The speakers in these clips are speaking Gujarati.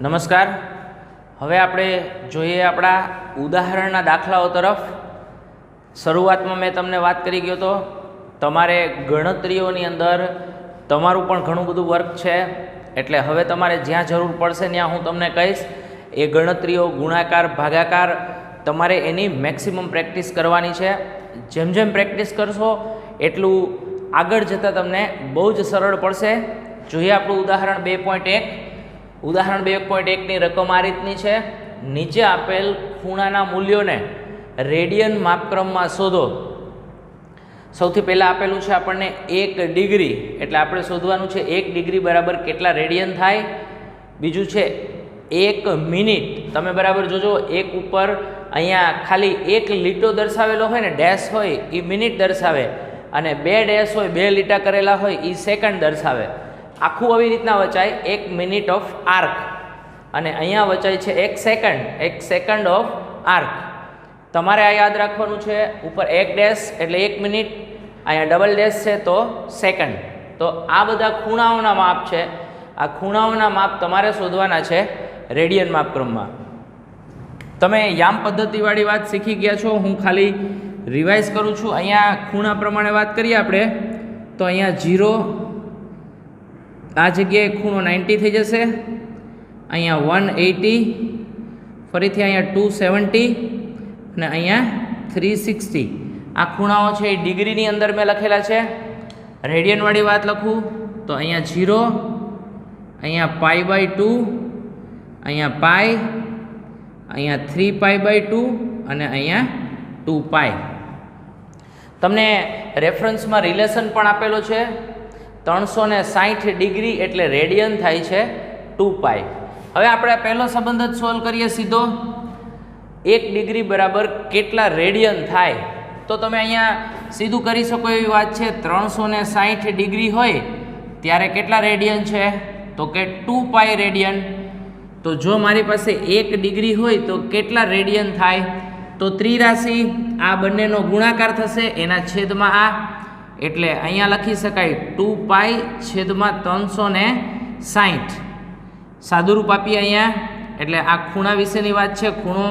નમસ્કાર. હવે આપણે જોઈએ આપણા ઉદાહરણના દાખલાઓ તરફ. શરૂઆતમાં મેં તમને વાત કરી ગયો તો તમારે ગણતરીઓની અંદર તમારું પણ ઘણું બધું વર્ક છે, એટલે હવે તમારે જ્યાં જરૂર પડશે ત્યાં હું તમને કહીશ. એ ગણતરીઓ ગુણાકાર ભાગાકાર તમારે એની મેક્સિમમ પ્રેક્ટિસ કરવાની છે. જેમ જેમ પ્રેક્ટિસ કરશો એટલું આગળ જતાં તમને બહુ જ સરળ પડશે. જોઈએ આપણું ઉદાહરણ 2.1. ઉદાહરણ 2.1ની રકમ આ રીતની છે. નીચે આપેલ ખૂણાના મૂલ્યોને રેડિયન માપક્રમમાં શોધો. સૌથી પહેલાં આપેલું છે આપણને 1 ડિગ્રી, એટલે આપણે શોધવાનું છે 1 ડિગ્રી બરાબર કેટલા રેડિયન થાય. બીજું છે 1 મિનિટ. તમે બરાબર જોજો, એક ઉપર અહીંયા ખાલી 1 લીટો દર્શાવેલો હોય ને, ડેશ હોય એ મિનિટ દર્શાવે, અને 2 ડેશ હોય, 2 લીટા કરેલા હોય એ સેકન્ડ દર્શાવે. આખું આવી રીતના વચાય 1 મિનિટ ઓફ આર્ક, અને અહીંયા વચાય છે 1 સેકન્ડ ઓફ આર્ક. તમારે આ યાદ રાખવાનું છે. ઉપર 1 ડેશ એટલે 1 મિનિટ, અહીંયા ડબલ ડેશ છે તો સેકન્ડ. તો આ બધા ખૂણાઓના માપ છે. આ ખૂણાઓના માપ તમારે શોધવાના છે રેડિયન માપક્રમમાં. તમે યામ પદ્ધતિવાળી વાત શીખી ગયા છો, હું ખાલી રિવાઇઝ કરું છું. અહીંયા ખૂણા પ્રમાણે વાત કરીએ આપણે તો અહીંયા 0, આ જગ્યાએ ખૂણો 90 થઈ જશે, અહીંયા 180, ફરીથી અહીંયા 270 અને અહીંયા 360. આ ખૂણાઓ છે એ ડિગ્રીની અંદર મેં લખેલા છે. રેડિયનવાળી વાત લખું તો અહીંયા 0, અહીંયા π/2, અહીંયા π, અહીંયા 3π/2 અને અહીંયા 2π. તમને રેફરન્સમાં રિલેશન પણ આપેલો છે. 360 ડિગ્રી એટલે રેડિયન થાય છે 2π. હવે આપણે પહેલો સંબંધ જ સોલ્વ કરીએ સીધો. 1 ડિગ્રી બરાબર કેટલા રેડિયન થાય, તો તમે અહીંયા સીધું કરી શકો એવી વાત છે. 360 ડિગ્રી હોય ત્યારે કેટલા રેડિયન છે, તો કે 2π રેડિયન. તો જો મારી પાસે 1 ડિગ્રી હોય તો કેટલા રેડિયન થાય, તો ત્રિરાશિ આ બંનેનો ગુણાકાર થશે એના છેદમાં આ, એટલે અહીંયા લખી શકાય 2π છેદમાં 360. સાદુરૂપ આપીએ અહીંયા, એટલે આ ખૂણા વિશેની વાત છે. ખૂણો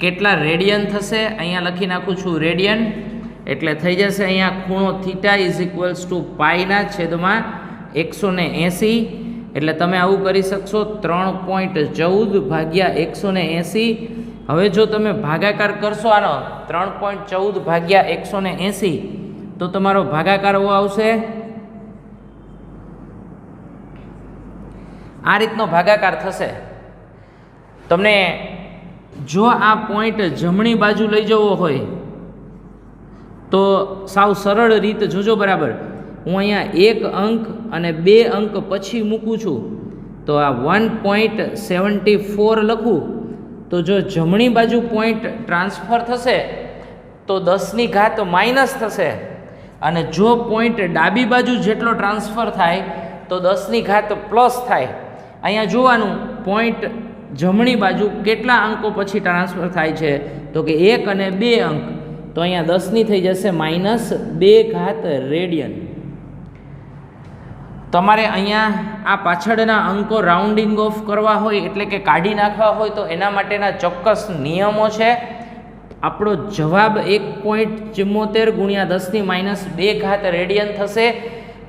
કેટલા રેડિયન થશે અહીંયા લખી નાખું છું રેડિયન, એટલે થઈ જશે અહીંયા ખૂણો થીટા ઇઝ ઇક્વલ્સ ટુ પાઈના છેદમાં 180. એટલે તમે આવું કરી શકશો 3.14 ભાગ્યા 180. હવે જો તમે ભાગાકાર કરશો આનો 3.14 ભાગ્યા 180, તો તમારો ભાગાકાર એવો આવશે, આ રીતનો ભાગાકાર થશે. તમને જો આ પોઈન્ટ જમણી બાજુ લઈ જવો હોય તો સાવ સરળ રીત જોજો બરાબર. હું અહીંયા 1 અંક અને 2 અંક પછી મૂકું છું, તો આ 1.74 લખું. તો જો જમણી બાજુ પોઈન્ટ ટ્રાન્સફર થશે તો 10ની ઘાત માઇનસ થશે, અને જો પોઈન્ટ ડાબી બાજુ જેટલો ટ્રાન્સફર થાય તો 10ની ઘાત પ્લસ થાય. અહીંયા જોવાનું પોઈન્ટ જમણી બાજુ કેટલા અંકો પછી ટ્રાન્સફર થાય છે, તો કે 1 અને 2 અંક. તો અહીંયા 10ની થઈ જશે -2 રેડિયન. તમારે અહીંયા આ પાછળના અંકો રાઉન્ડિંગ ઓફ કરવા હોય, એટલે કે કાઢી નાખવા હોય, તો એના માટેના ચોક્કસ નિયમો છે. આપણો જવાબ 1.74 ગુણ્યા 10ની -2 રેડિયન થશે,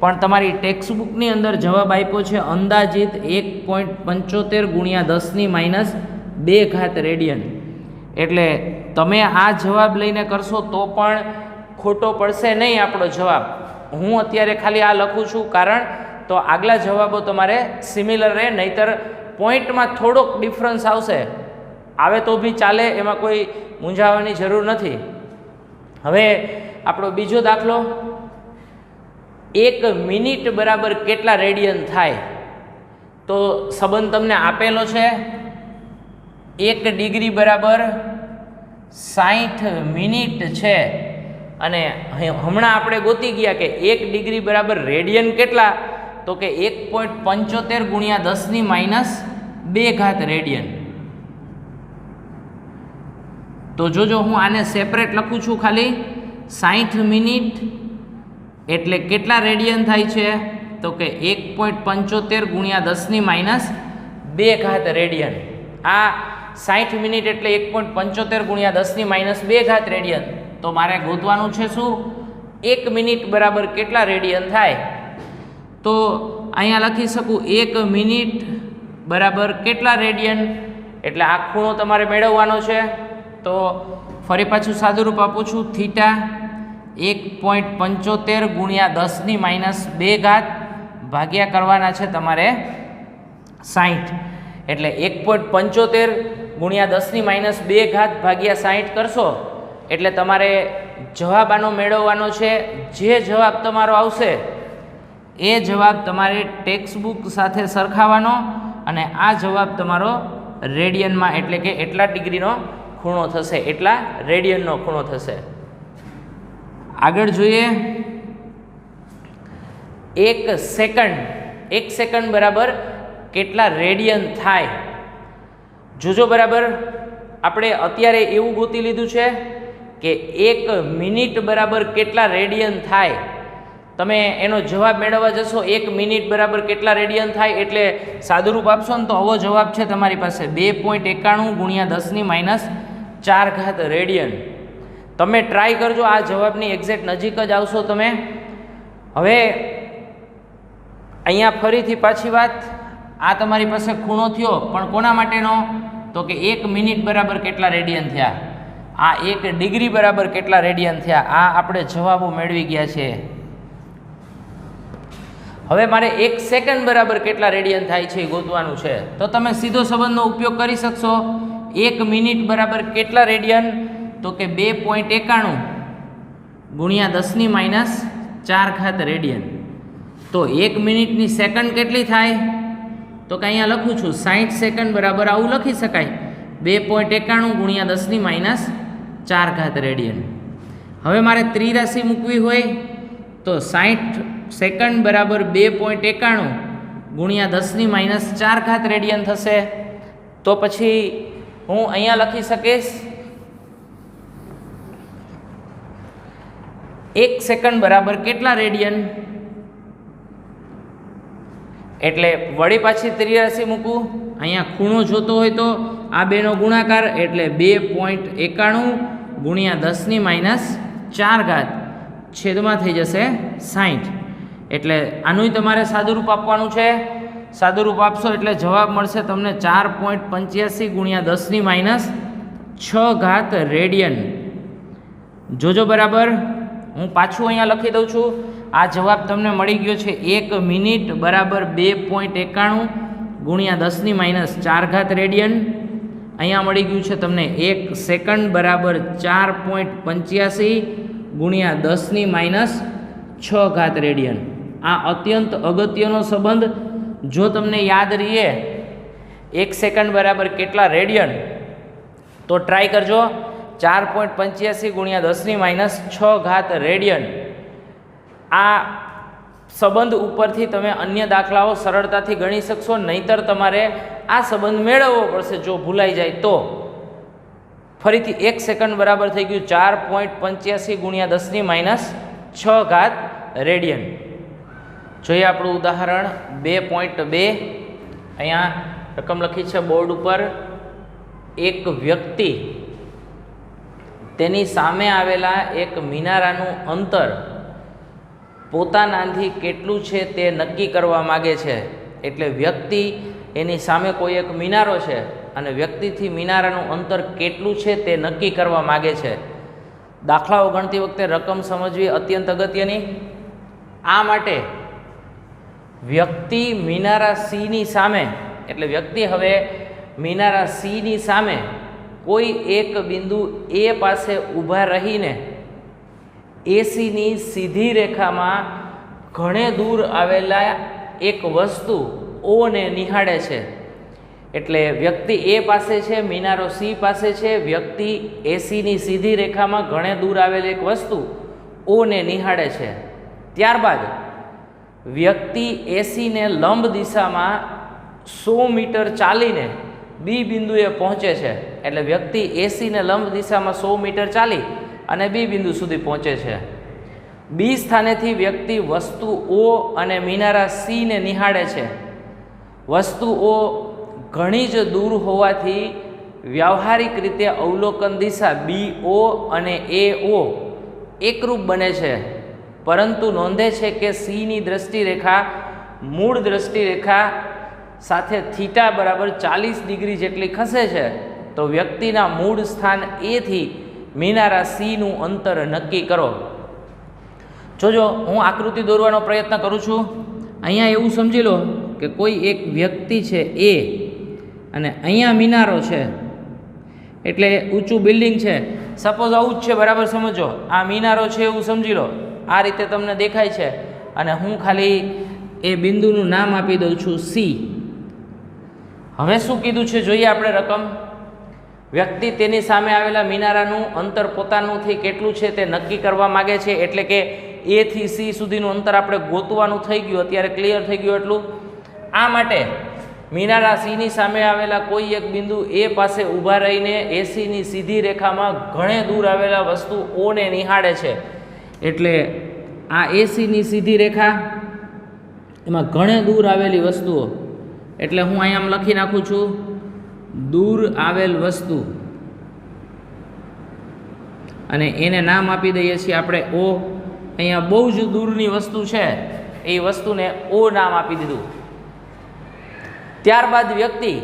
પણ તમારી ટેક્સ્ટબુકની અંદર જવાબ આપ્યો છે અંદાજિત 1.75 ગુણ્યા 10ની -2 રેડિયન. એટલે તમે આ જવાબ લઈને કરશો તો પણ ખોટો પડશે નહીં આપણો જવાબ. હું અત્યારે ખાલી આ લખું છું કારણ તો આગલા જવાબો તમારે સિમિલર રહે, નહીતર પોઈન્ટમાં થોડોક ડિફરન્સ આવશે. આવે તો બી ચાલે, એમાં કોઈ મૂંઝાવાની જરૂર નથી. હવે આપણો બીજો દાખલો, 1 મિનિટ બરાબર કેટલા રેડિયન થાય. તો સંબંધ તમને આપેલો છે. 1 ડિગ્રી બરાબર 60 મિનિટ છે, અને હમણાં આપણે ગોતી ગયા કે 1 ડિગ્રી બરાબર રેડિયન કેટલા, તો કે 1.75 ગુણ્યા 10ની -2 રેડિયન. તો જોજો હું આને સેપરેટ લખું છું ખાલી. 60 મિનિટ એટલે કેટલા રેડિયન થાય છે, તો કે 1.75 ગુણ્યા 10ની 2 રેડિયન. આ 60 મિનિટ એટલે 1.75 ગુણ્યા 10⁻2 રેડિયન. તો મારે ગોતવાનું છે શું? 1 મિનિટ બરાબર કેટલા રેડિયન થાય? તો અહીંયા લખી શકું 1 મિનિટ બરાબર કેટલા રેડિયન, એટલે આ ખૂણો તમારે મેળવવાનો છે. તો ફરી પાછું સાદું રૂપ આપું છું, થીટા 1.75 ગુણ્યા 10⁻2 ભાગ્યા કરવાના છે તમારે 60. એટલે 1.75 ગુણ્યા 10⁻2 ભાગ્યા 60 કરશો એટલે તમારે જવાબ આનો મેળવવાનો છે. જે જવાબ તમારો આવશે એ જવાબ તમારે ટેક્સ્ટ બુક સાથે સરખાવવાનો, અને આ જવાબ તમારો રેડિયનમાં એટલે કે એટલા ડિગ્રીનો ખૂણો થશે, એટલા રેડિયનનો ખૂણો થશે. આગળ જોઈએ, 1 સેકન્ડ બરાબર કેટલા રેડિયન થાય? જોજો બરાબર, આપણે અત્યારે એવું ગોતી લીધું છે કે 1 મિનિટ બરાબર કેટલા રેડિયન થાય. તમે એનો જવાબ મેળવવા જશો 1 મિનિટ બરાબર કેટલા રેડિયન થાય એટલે સાદુરૂપ આપશો ને તો આવો જવાબ છે તમારી પાસે 2.91 ગુણ્યા 10⁻4 રેડિયન. તમે ટ્રાય કરજો, આ જવાબની એક્ઝેક્ટ નજીક જ આવશો તમે. હવે અહીંયા ફરીથી પાછી વાત, આ તમારી પાસે ખૂણો થયો, પણ કોના માટેનો? તો કે 1 મિનિટ બરાબર કેટલા રેડિયન થયા, આ 1 ડિગ્રી બરાબર કેટલા રેડિયન થયા. આ આપણે જવાબો મેળવી ગયા છે. હવે મારે 1 સેકન્ડ બરાબર કેટલા રેડિયન થાય છે એ ગોતવાનું છે. તો તમે સીધો સંબંધનો ઉપયોગ કરી શકશો. 1 મિનિટ બરાબર કેટલા રેડિયન? તો કે 2.91 ગુણ્યા 10⁻4 રેડિયન. તો 1 મિનિટની સેકન્ડ કેટલી થાય? તો કે અહીંયા લખું છું 60 સેકન્ડ બરાબર આવું લખી શકાય, 2.91 ગુણ્યા 10⁻4 રેડિયન. હવે મારે ત્રિરાશિ મૂકવી હોય તો 60 સેકન્ડ બરાબર 2.91 ગુણ્યા 10⁻4 રેડિયન થશે. તો પછી હું અહીંયા લખી શકીશ 1 સેકન્ડ બરાબર કેટલા રેડિયન, એટલે વળી પાછી ત્રિરાશિ મૂકું. અહીંયા ખૂણો જોતો હોય તો આ બેનો ગુણાકાર એટલે 2.91 ગુણ્યા 10⁻4 છેદમાં થઈ જશે 60. એટલે આનું તમારે સાદુરૂપ આપવાનું છે. સાદુરૂપ આપશો એટલે જવાબ મળશે તમને 4.85 ગુણ્યા 10⁻6 રેડિયન. જોજો બરાબર, હું પાછું અહીંયા લખી દઉં છું. આ જવાબ તમને મળી ગયો છે 1 મિનિટ બરાબર 2.91 ગુણ્યા 10⁻4 રેડિયન. અહીંયા મળી ગયું છે તમને 1 સેકન્ડ બરાબર 4.85 ગુણ્યા 10⁻6 રેડિયન. આ અત્યંત અગત્યનો સંબંધ જો તમને યાદ રહીએ 1 સેકન્ડ બરાબર કેટલા રેડિયન, તો ટ્રાય કરજો 4.85 ગુણ્યા 10⁻6 રેડિયન. આ સંબંધ ઉપરથી તમે અન્ય દાખલાઓ સરળતાથી ગણી શકશો, નહીતર તમારે આ સંબંધ મેળવવો પડશે. જો ભૂલાઈ જાય તો ફરીથી 1 સેકન્ડ બરાબર થઈ ગયું 4.85 ગુણ્યા 10⁻6 રેડિયન. જોઈએ આપણું ઉદાહરણ 2.2. અહીંયા રકમ લખી છે બોર્ડ ઉપર. એક વ્યક્તિ તેની સામે આવેલા એક મિનારાનું અંતર પોતાનાથી કેટલું છે તે નક્કી કરવા માગે છે. એટલે વ્યક્તિ એની સામે કોઈ એક મિનારો છે અને વ્યક્તિથી મિનારાનું અંતર કેટલું છે તે નક્કી કરવા માગે છે. દાખલાઓ ગણતી વખતે રકમ સમજવી અત્યંત અગત્યની. આ માટે વ્યક્તિ મિનારા સીની સામે, એટલે વ્યક્તિ હવે મિનારા સીની સામે કોઈ એક બિંદુ એ પાસે ઊભા રહીને એસીની સીધી રેખામાં ઘણે દૂર આવેલા એક વસ્તુ ઓને નિહાળે છે. એટલે વ્યક્તિ એ પાસે છે, મિનારો સી પાસે છે, વ્યક્તિ એસીની સીધી રેખામાં ઘણે દૂર આવેલી એક વસ્તુ ઓને નિહાળે છે. ત્યારબાદ વ્યક્તિ એસીને લંબ દિશામાં 100 મીટર ચાલીને બી બિંદુએ પહોંચે છે. એટલે વ્યક્તિ એસીને લંબ દિશામાં 100 મીટર ચાલી અને બી બિંદુ સુધી પહોંચે છે. બી સ્થાનેથી વ્યક્તિ વસ્તુ ઓ અને મિનારા સીને નિહાળે છે. વસ્તુ ઓ ઘણી જ દૂર હોવાથી વ્યવહારિક રીતે અવલોકન દિશા BO અને AO એકરૂપ બને છે, પરંતુ નોંધે છે કે Cની દ્રષ્ટિરેખા મૂળ દ્રષ્ટિરેખા સાથે થીટા બરાબર 40 ડિગ્રી જેટલી ખસે છે, તો વ્યક્તિના મૂળ સ્થાન A થી મિનારા Cનું અંતર નક્કી કરો. જોજો, હું આકૃતિ દોરવાનો પ્રયત્ન કરું છું. અહીંયા એવું સમજી લો કે કોઈ એક વ્યક્તિ છે A અને અહીંયા મિનારો છે, એટલે ઊંચું બિલ્ડિંગ છે. સપોઝ આવું જ છે, બરાબર સમજો. આ મિનારો છે એવું સમજી લો, આ રીતે તમને દેખાય છે, અને હું ખાલી એ બિંદુનું નામ આપી દઉં છું C. હવે શું કીધું છે જોઈએ આપણે રકમ. વ્યક્તિ તેની સામે આવેલા મિનારાનું અંતર પોતાનુંથી કેટલું છે તે નક્કી કરવા માગે છે, એટલે કે A થી C સુધીનું અંતર આપણે ગોતવાનું થઈ ગયું, અત્યારે ક્લિયર થઈ ગયું એટલું. આ માટે મિનારા Cની સામે આવેલા કોઈ એક બિંદુ A પાસે ઊભા રહીને ACની સીધી રેખામાં ઘણે દૂર આવેલા વસ્તુ Oને નિહાળે છે. એટલે આ ACની સીધી રેખા, એમાં ઘણે દૂર આવેલી વસ્તુઓ, એટલે હું અહીંયા લખી નાખું છું દૂર આવેલ વસ્તુ, અને એને નામ આપી દઈએ છીએ આપણે O. અહીંયા બહુ જ દૂરની વસ્તુ છે, એ વસ્તુને O નામ આપી દીધું. ત્યારબાદ વ્યક્તિ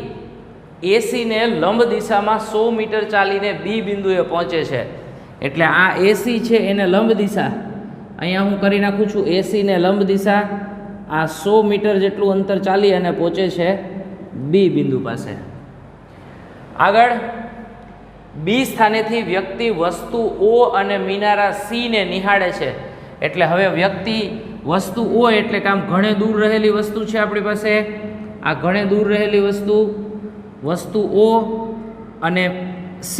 ACને લંબ દિશામાં 100 મીટર ચાલીને B બિંદુએ પહોંચે છે. એટલે આ AC છે એને લંબ દિશા, અહીંયા હું કરી નાખું છું ACને લંબ દિશા. આ 100 મીટર જેટલું અંતર ચાલી અને પહોંચે છે B બિંદુ પાસે. આગળ B સ્થાનેથી વ્યક્તિ વસ્તુ O અને મિનારા Cને નિહાળે છે. એટલે હવે વ્યક્તિ વસ્તુ O એટલે કે આમ ઘણે દૂર રહેલી વસ્તુ છે આપણી પાસે. આ ઘણે દૂર રહેલી વસ્તુ O અને C,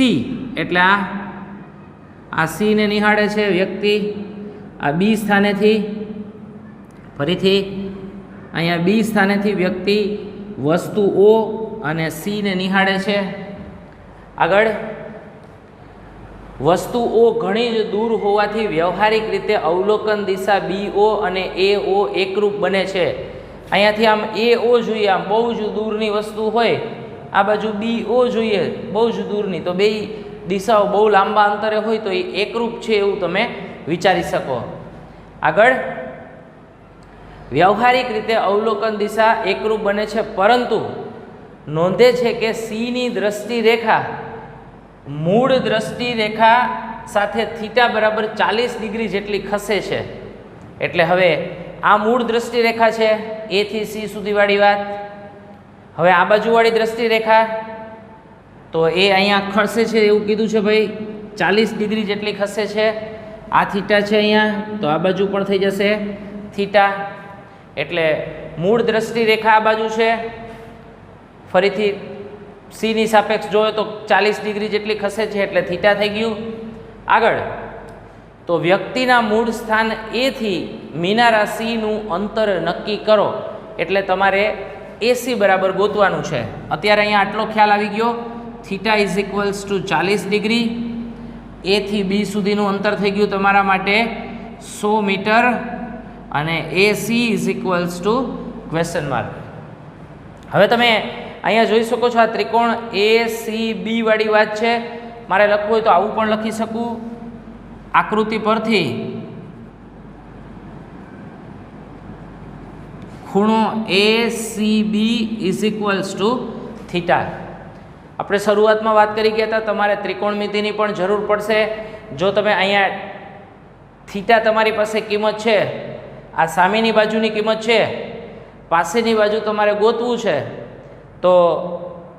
એટલે આ Cને નિહાળે છે વ્યક્તિ. આ B સ્થાનેથી, ફરીથી અહીંયા B સ્થાનેથી વ્યક્તિ વસ્તુ O અને Cને નિહાળે છે. આગળ વસ્તુઓ ઘણી જ દૂર હોવાથી વ્યવહારિક રીતે અવલોકન દિશા BO અને AO એકરૂપ બને છે. અહીંયાથી આમ AO જોઈએ, આમ બહુ જ દૂરની વસ્તુ હોય, આ બાજુ BO જોઈએ બહુ જ દૂરની, તો બે દિશાઓ બહુ લાંબા અંતરે હોય તો એ એકરૂપ છે એવું તમે વિચારી શકો. આગળ વ્યવહારિક રીતે અવલોકન દિશા એકરૂપ બને છે, પરંતુ નોંધે છે કે Cની દ્રષ્ટિરેખા મૂળ દ્રષ્ટિરેખા સાથે થીટા બરાબર 40 ડિગ્રી જેટલી ખસે છે. એટલે હવે આ મૂળ દ્રષ્ટિરેખા છે A થી C સુધીવાળી વાત. હવે આ બાજુવાળી દ્રષ્ટિરેખા તો એ અહીંયા ખસે છે એવું કીધું છે ભાઈ, 40 ડિગ્રી જેટલી ખસે છે. આ થીટા છે અહીંયા, તો આ બાજુ પણ થઈ જશે થીટા. એટલે મૂળ દ્રષ્ટિરેખા આ બાજુ છે, ફરીથી Cની સાપેક્ષ જોઈએ તો 40 ડિગ્રી જેટલી ખસે છે, એટલે થીટા થઈ ગયું. આગળ તો વ્યક્તિના મૂળ સ્થાન A થી મિનારા Cનું અંતર નક્કી કરો, એટલે તમારે AC બરાબર ગોતવાનું છે. અત્યારે અહીંયા આટલો ખ્યાલ આવી ગયો. Theta is equals to 40 degree, A થી B સુધીનું અંતર થઈ ગયું તમારા માટે 100 મીટર, અને AC is equals to question mark. હવે તમે અહીંયા જોઈ શકો છો, આ ત્રિકોણ ACB વાળી વાત છે. મારે લખવું હોય તો આવું પણ લખી શકું. આકૃતિ પરથી ખૂણો ACB is equals to theta. આપણે શરૂઆતમાં વાત કરી ગયા હતા, તમારે ત્રિકોણમિતિની પણ જરૂર પડશે. જો તમે અહીંયા થીટા તમારી પાસે કિંમત છે, આ સામેની બાજુની કિંમત છે, પાસેની બાજુ તમારે ગોતવું છે, તો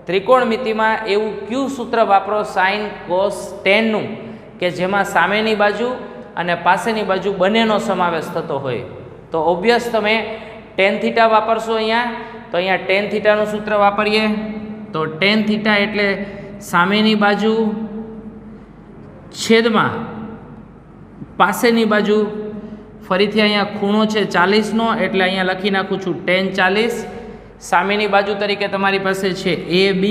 ત્રિકોણમિતિમાં એવું કયું સૂત્ર વાપરો સાઇન કોસ ટેનનું કે જેમાં સામેની બાજુ અને પાસેની બાજુ બંનેનો સમાવેશ થતો હોય. તો ઓબ્વિયસ તમે ટેન થીટા વાપરશો અહીંયા, તો અહીંયા ટેન થીટાનું સૂત્ર વાપરીએ. તો ટેન થીટા એટલે સામેની બાજુ છેદમાં પાસેની બાજુ. ફરીથી અહીંયા ખૂણો છે 40નો, એટલે અહીંયા લખી નાખું છું ટેન 40. સામેની બાજુ તરીકે તમારી પાસે છે AB,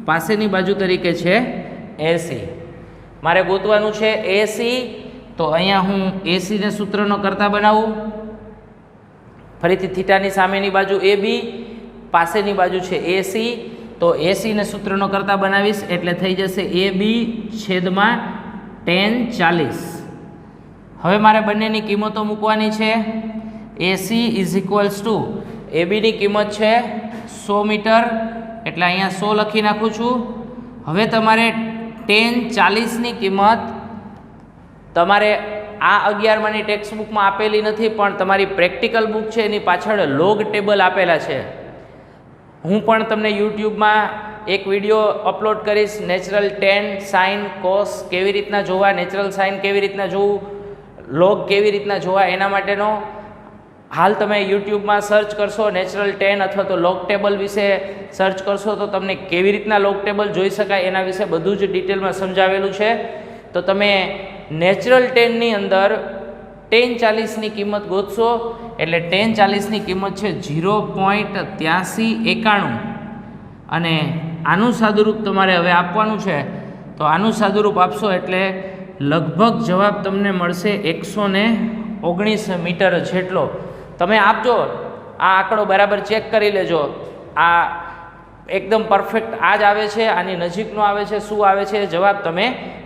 પાસેની બાજુ તરીકે છે AC. મારે ગોતવાનું છે AC, તો અહીંયા હું ACને સૂત્રનો કરતા બનાવું. ફરીથી થીટાની સામેની બાજુ AB, પાસેની બાજુ છે AC, તો એસીને સૂત્રનો કરતા બનાવીશ એટલે થઈ જશે AB છેદમાં tan 40. હવે મારે બંનેની કિંમતો મૂકવાની છે. AC ઇઝ ઇક્વલ્સ ટુ ABની કિંમત છે 100 મીટર એટલે અહીંયા 100 લખી નાખું છું. હવે તમારે tan 40ની કિંમત તમારે આ 11માની ટેક્સ્ટ બુકમાં આપેલી નથી, પણ તમારી પ્રેક્ટિકલ બુક છે એની પાછળ લોગ ટેબલ આપેલા છે. હું પણ તમને યુટ્યુબમાં એક વિડીયો અપલોડ કરીશ, નેચરલ ટેન સાઇન કોસ કેવી રીતના જોવા, નેચરલ સાઇન કેવી રીતના જોવું, લોગ કેવી રીતના જોવા, એના માટેનો હાલ તમે યુટ્યુબમાં સર્ચ કરશો નેચરલ ટેન અથવા તો લોગ ટેબલ વિશે સર્ચ કરશો તો તમને કેવી રીતના લોગ ટેબલ જોઈ શકાય એના વિશે બધું જ ડિટેલમાં સમજાવેલું છે. તો તમે નેચરલ ટેનની અંદર tan 40ની કિંમત ગોતશો એટલે tan 40ની કિંમત છે 0.8391 અને આનું સાદુરૂપ તમારે હવે આપવાનું છે. તો આનું સાદુરૂપ આપશો એટલે લગભગ જવાબ તમને મળશે 119 મીટર જેટલો. તમે આપજો, આ આંકડો બરાબર ચેક કરી લેજો. આ એકદમ પરફેક્ટ આ જ આવે છે, આની નજીકનો આવે છે, શું આવે છે જવાબ તમે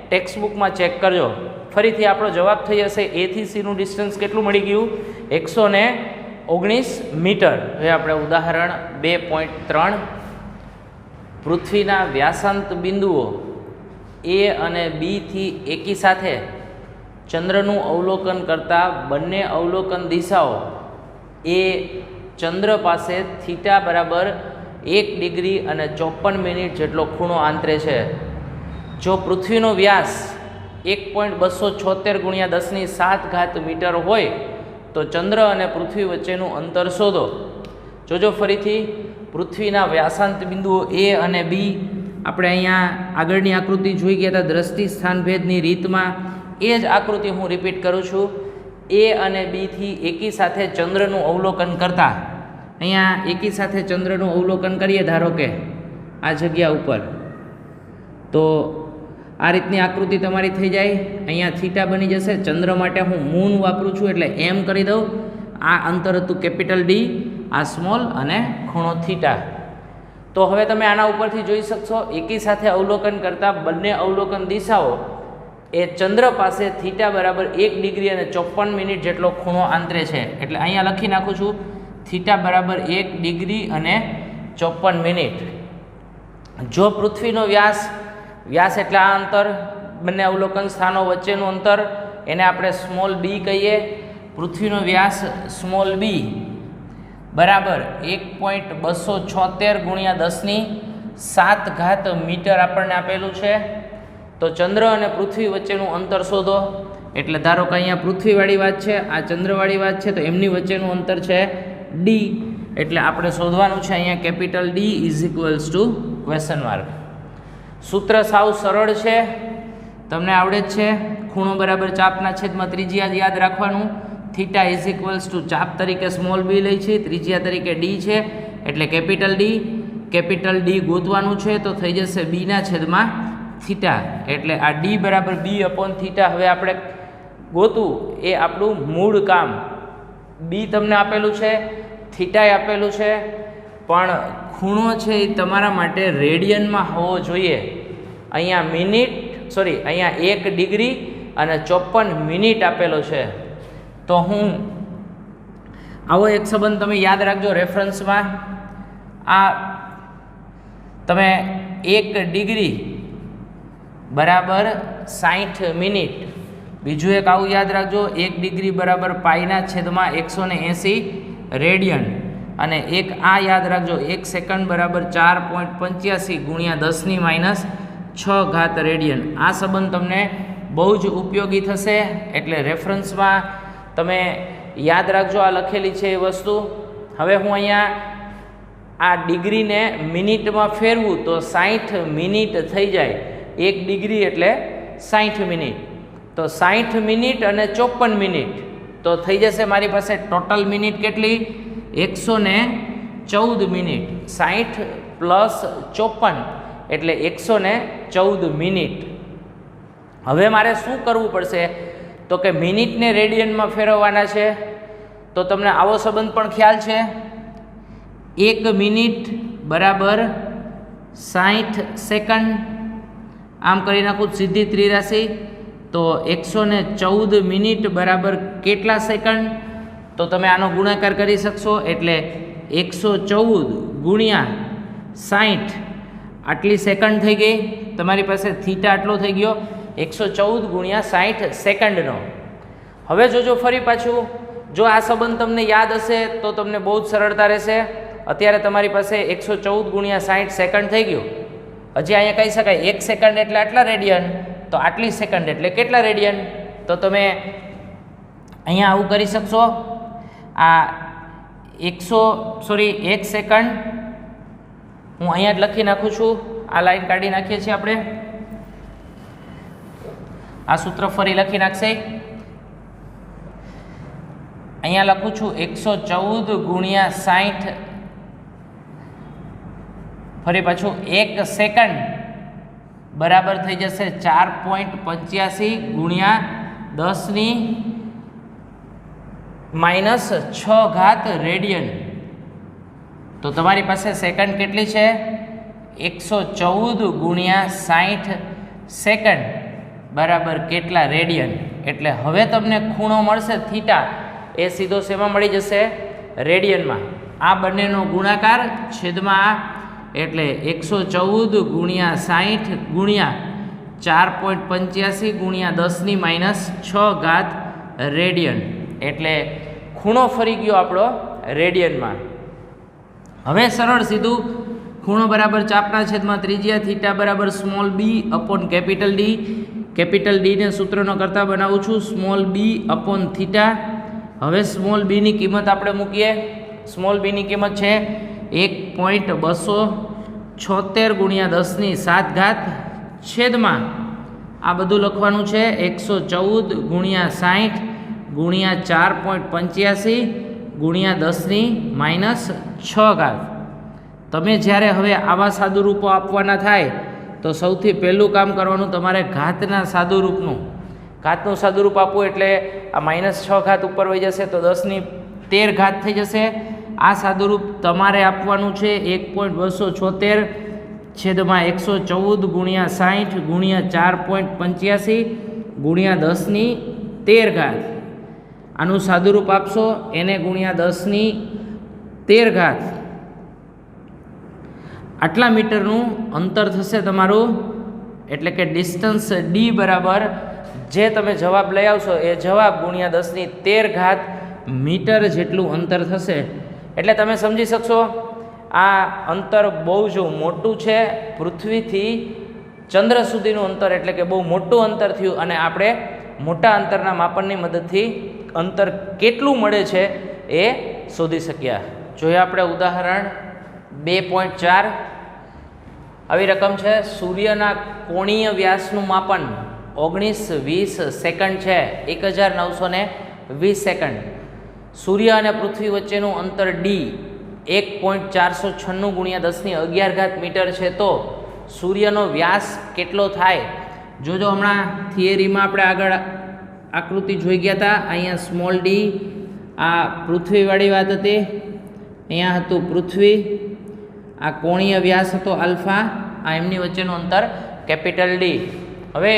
ટેક્સ્ટ બુકમાં ચેક કરજો. ફરીથી આપણો જવાબ થઈ જશે A થી C નું ડિસ્ટન્સ કેટલું મળી ગયું? 119 મીટર. હવે આપણે ઉદાહરણ 2.3 પૃથ્વીના વ્યાસાંત બિંદુઓ A અને B થી એકી સાથે ચંદ્રનું અવલોકન કરતા બંને અવલોકન દિશાઓ એ ચંદ્ર પાસે થીટા બરાબર 1 ડિગ્રી અને 54 મિનિટ જેટલો ખૂણો આંતરે છે. જો પૃથ્વીનો વ્યાસ 1.276 × 10⁷ મીટર હોય તો ચંદ્ર અને પૃથ્વી વચ્ચેનું અંતર શોધો. જોજો ફરીથી પૃથ્વીના વ્યાસાંત બિંદુઓ A અને B આપણે અહીંયા આગળની આકૃતિ જોઈ ગયા હતા દ્રષ્ટિ સ્થાનભેદની રીતમાં, એ જ આકૃતિ હું રિપીટ કરું છું. A અને B થી એકી સાથે ચંદ્રનું અવલોકન કરતા, અહીંયા એકી સાથે ચંદ્રનું અવલોકન કરીએ ધારો કે આ જગ્યા ઉપર, તો આ રીતની આકૃતિ તમારી થઈ જાય. અહીંયા થીટા બની જશે. ચંદ્ર માટે હું મૂન વાપરું છું એટલે M કરી દઉં. આ અંતર હતું કેપિટલ D, આ સ્મોલ અને ખૂણો થીટા. તો હવે તમે આના ઉપરથી જોઈ શકશો એકી સાથે અવલોકન કરતા બંને અવલોકન દિશાઓ એ ચંદ્ર પાસે થીટા બરાબર 1 ડિગ્રી અને 54 મિનિટ જેટલો ખૂણો આંતરે છે. એટલે અહીંયા લખી નાખું છું થીટા બરાબર 1 ડિગ્રી અને 54 મિનિટ. જો પૃથ્વીનો વ્યાસ એટલે આ અંતર, બંને અવલોકન સ્થાનો વચ્ચેનું અંતર, એને આપણે સ્મોલ b કહીએ. પૃથ્વીનો વ્યાસ સ્મોલ b બરાબર 1.276 × 10⁷ મીટર આપણને આપેલું છે. તો ચંદ્ર અને પૃથ્વી વચ્ચેનું અંતર શોધો. એટલે ધારો કે અહીંયા પૃથ્વીવાળી વાત છે, આ ચંદ્રવાળી વાત છે, તો એમની વચ્ચેનું અંતર છે d. એટલે આપણે શોધવાનું છે અહીંયા capital D is equals to question mark. સૂત્ર સાવ સરળ છે, તમને આવડે જ છે. ખૂણો બરાબર ચાપના છેદમાં ત્રિજ્યા યાદ રાખવાનું. થીટા ઇઝ ઇક્વલ્સ ટુ ચાપ તરીકે સ્મોલ b લઈ છે, ત્રિજ્યા તરીકે d છે એટલે કેપિટલ D. કેપિટલ D ગોતવાનું છે તો થઈ જશે b ના છેદમાં થીટા. એટલે આ d બરાબર b અપોન થીટા હવે આપણે ગોતું એ આપણું મૂળ કામ. b તમને આપેલું છે, થીટાએ આપેલું છે, પણ ખૂણો છે એ તમારા માટે રેડિયનમાં હોવો જોઈએ. અહીંયા અહીંયા 1 ડિગ્રી અને 54 મિનિટ આપેલો છે. તો હું આવો એક સંબંધ તમે યાદ રાખજો રેફરન્સમાં. આ તમે 1 ડિગ્રી બરાબર 60 મિનિટ. બીજું એક આવું યાદ રાખજો 1 ડિગ્રી બરાબર π/180 રેડિયન. અને એક આ યાદ રાખજો 1 સેકન્ડ બરાબર 4.85 × 10⁻6 રેડિયન. આ સંબંધ તમને બહુ જ ઉપયોગી થશે. એટલે રેફરન્સમાં તમે યાદ રાખજો આ લખેલી છે એ વસ્તુ. હવે હું અહીંયા આ ડિગ્રીને મિનિટમાં ફેરવું તો 60 મિનિટ થઈ જાય. 1 ડિગ્રી એટલે 60 મિનિટ. તો 60 મિનિટ અને 54 મિનિટ તો થઈ જશે મારી પાસે ટોટલ મિનિટ કેટલી? 114 મિનિટ. 60 પ્લસ 54 એટલે 114 મિનિટ. હવે મારે શું કરવું પડશે તો કે મિનિટને રેડિયનમાં ફેરવવાના છે. તો તમને આવો સંબંધ પણ ખ્યાલ છે. 1 મિનિટ બરાબર 60 સેકન્ડ. આમ કરી નાખું સીધી ત્રિરાશી, તો 114 મિનિટ બરાબર કેટલા સેકન્ડ? તો તમે આનો ગુણાકાર કરી શકશો, એટલે 114 ગુણ્યા 60 આટલી સેકન્ડ થઈ ગઈ. તમારી પાસે થીટા આટલો થઈ ગયો, 114 ગુણ્યા 60 સેકન્ડનો. હવે જોજો ફરી પાછું, જો આ સંબંધ તમને યાદ હશે તો તમને બહુ જ સરળતા રહેશે. અત્યારે તમારી પાસે 114 ગુણ્યા 60 સેકન્ડ થઈ ગયું. હજી અહીંયા કહી શકાય 1 સેકન્ડ એટલે આટલા રેડિયન, તો આટલી સેકન્ડ એટલે કેટલા રેડિયન? તો તમે અહીંયા આવું કરી શકશો. આ 1 સેકન્ડ હું અહીંયા જ લખી નાખું છું. આ લાઈન કાઢી નાખીએ છીએ આપણે. આ સૂત્ર ફરી લખી નાખશે. અહીંયા લખું છું 114 ગુણ્યા 60, ફરી પાછું 1 સેકન્ડ બરાબર થઈ જશે 4.85 ગુણ્યા 10⁻⁻6 રેડિયન. તો તમારી પાસે સેકન્ડ કેટલી છે? 114 ગુણ્યા 60 સેકન્ડ બરાબર કેટલા રેડિયન? એટલે હવે તમને ખૂણો મળશે થીટા, એ સીધો શેમાં મળી જશે? રેડિયનમાં. આ બંનેનો ગુણાકાર છેદમાં, એટલે 114 ગુણ્યા 60 ગુણ્યા 4.85 ગુણ્યા 10⁻⁻6 રેડિયન. એટલે ખૂણો ફરી ગયો આપણો રેડિયનમાં. હવે સરળ સીધું ખૂણો બરાબર ચાપના છેદમાં ત્રિજ્યા થીટા બરાબર small b upon capital D. Capital ડીને સૂત્રનો કરતા બનાવું છું સ્મોલ બી અપોન થીટા. હવે સ્મોલ બીની કિંમત આપણે મૂકીએ. સ્મોલ બીની કિંમત છે 1.276 ગુણ્યા 10⁻7 છેદમાં આ બધું લખવાનું છે 114 ગુણ્યા 60 ગુણ્યા 4.85 ગુણ્યા 10⁻⁻6. તમે જ્યારે હવે આવા સાદુરૂપો આપવાના થાય તો સૌથી પહેલું કામ કરવાનું તમારે ઘાતના સાદુરૂપનું. ઘાતનું સાદુરૂપ આપવું એટલે આ -6 ઉપર વહી જશે તો 10⁻13 થઈ જશે. આ સાદુરૂપ તમારે આપવાનું છે 1.276 છેદમાં 114 ગુણ્યા 60 ગુણ્યા 4.85 ગુણ્યા 10⁻13. આનું સાદુરૂપ આપશો એને ગુણ્યા 10⁻13. આટલા મીટરનું અંતર થશે તમારું, એટલે કે ડિસ્ટન્સ ડી બરાબર જે તમે જવાબ લઈ આવશો એ જવાબ ગુણ્યા 10⁻13 મીટર જેટલું અંતર થશે. એટલે તમે સમજી શકશો આ અંતર બહુ જ મોટું છે. પૃથ્વીથી ચંદ્ર સુધીનું અંતર, એટલે કે બહુ મોટું અંતર થયું, અને આપણે મોટા અંતરના માપનની મદદથી અંતર કેટલું મળે છે એ શોધી શક્યા. જોઈએ આપણે ઉદાહરણ 2.4. આવી રકમ છે. સૂર્યના કોણીય વ્યાસનું માપન 19-20 સેકન્ડ છે, 1920 સેકન્ડ. સૂર્ય અને પૃથ્વી વચ્ચેનું અંતર ડી 1.496 ગુણ્યા 10⁻11 મીટર છે. તો સૂર્યનો વ્યાસ કેટલો થાય? જોજો હમણાં થિયરીમાં આપણે આગળ આકૃતિ જોઈ ગયા હતા. અહીંયા સ્મોલ ડી આ પૃથ્વીવાળી વાત હતી, અહીંયા હતું પૃથ્વી, આ કોણીય વ્યાસ હતો આલ્ફા, આ એમની વચ્ચેનું અંતર કેપિટલ ડી. હવે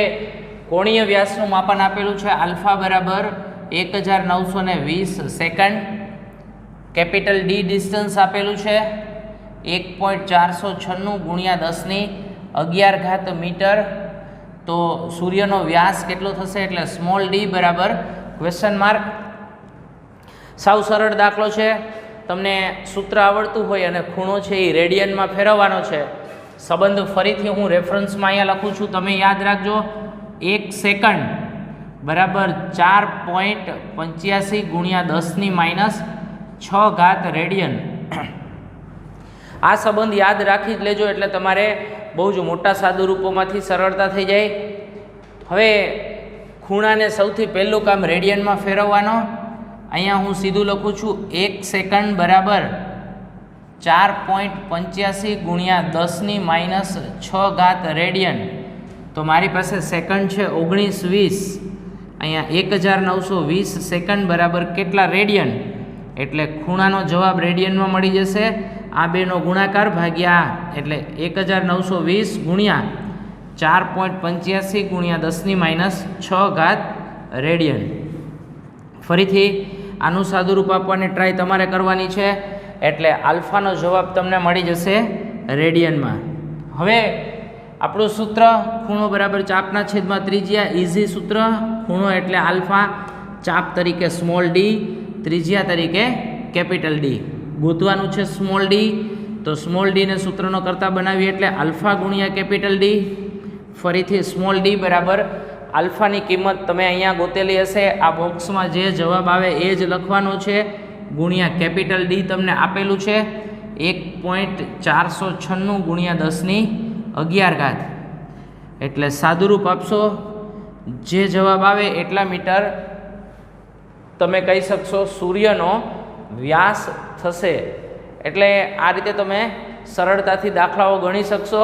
કોણીય વ્યાસનું માપન આપેલું છે આલ્ફા બરાબર 1920 સેકન્ડ. કેપિટલ ડી ડિસ્ટન્સ આપેલું છે 1.496 ગુણ્યા 10⁻11 મીટર. તો સૂર્યનો વ્યાસ કેટલો થશે? એટલે સ્મોલ ડી બરાબર ક્વેશ્ચન માર્ક. સાવ સરળ દાખલો છે. તમને સૂત્ર આવડતું હોય અને ખૂણો છે એ રેડિયનમાં ફેરવવાનો છે. સંબંધ ફરીથી હું રેફરન્સમાં અહીંયા લખું છું, તમે યાદ રાખજો. 1 સેકન્ડ બરાબર 4.85 ગુણ્યા 10⁻⁻6 રેડિયન. આ સંબંધ યાદ રાખી જ લેજો, એટલે તમારે બહુ જ મોટા સાદુરૂપોમાંથી સરળતા થઈ જાય. હવે ખૂણાને સૌથી પહેલું કામ રેડિયનમાં ફેરવવાનો. અહીંયા હું સીધું લખું છું 1 સેકન્ડ બરાબર 4.85 ગુણ્યા 10⁻⁻6 રેડિયન. તો મારી પાસે સેકન્ડ છે 19-20. અહીંયા 1920 સેકન્ડ બરાબર કેટલા રેડિયન? એટલે ખૂણાનો જવાબ રેડિયનમાં મળી જશે. આ બેનો ગુણાકાર ભાગ્યા એટલે 1920 ગુણ્યા 4.85 ગુણ્યા 10⁻6 રેડિયન. ફરીથી આનું સાદુરૂપ આપવાની ટ્રાય તમારે કરવાની છે, એટલે આલ્ફાનો જવાબ તમને મળી જશે રેડિયનમાં. હવે આપણું સૂત્ર ખૂણો બરાબર ચાપના છેદમાં ત્રિજ્યા, ઇઝી સૂત્ર. ખૂણો એટલે આલ્ફા, ચાપ તરીકે સ્મોલ ડી, ત્રિજ્યા તરીકે કેપિટલ ડી. ગોતવાનું છે સ્મોલ ડી, તો સ્મોલ ડીને સૂત્રનો કરતા બનાવીએ એટલે આલ્ફા ગુણ્યા કેપિટલ ડી. ફરીથી સ્મોલ ડી બરાબર આલ્ફાની કિંમત તમે અહીંયા ગોતેલી હશે, આ બોક્સમાં જે જવાબ આવે એ જ લખવાનો છે, ગુણ્યા કેપિટલ ડી તમને આપેલું છે 1.496 ગુણ્યા 10⁻11. એટલે સાદુરૂપ આપશો, જે જવાબ આવે એટલા મીટર તમે કહી શકશો સૂર્યનો વ્યાસ થશે. એટલે આ રીતે તમે સરળતાથી દાખલાઓ ગણી શકશો.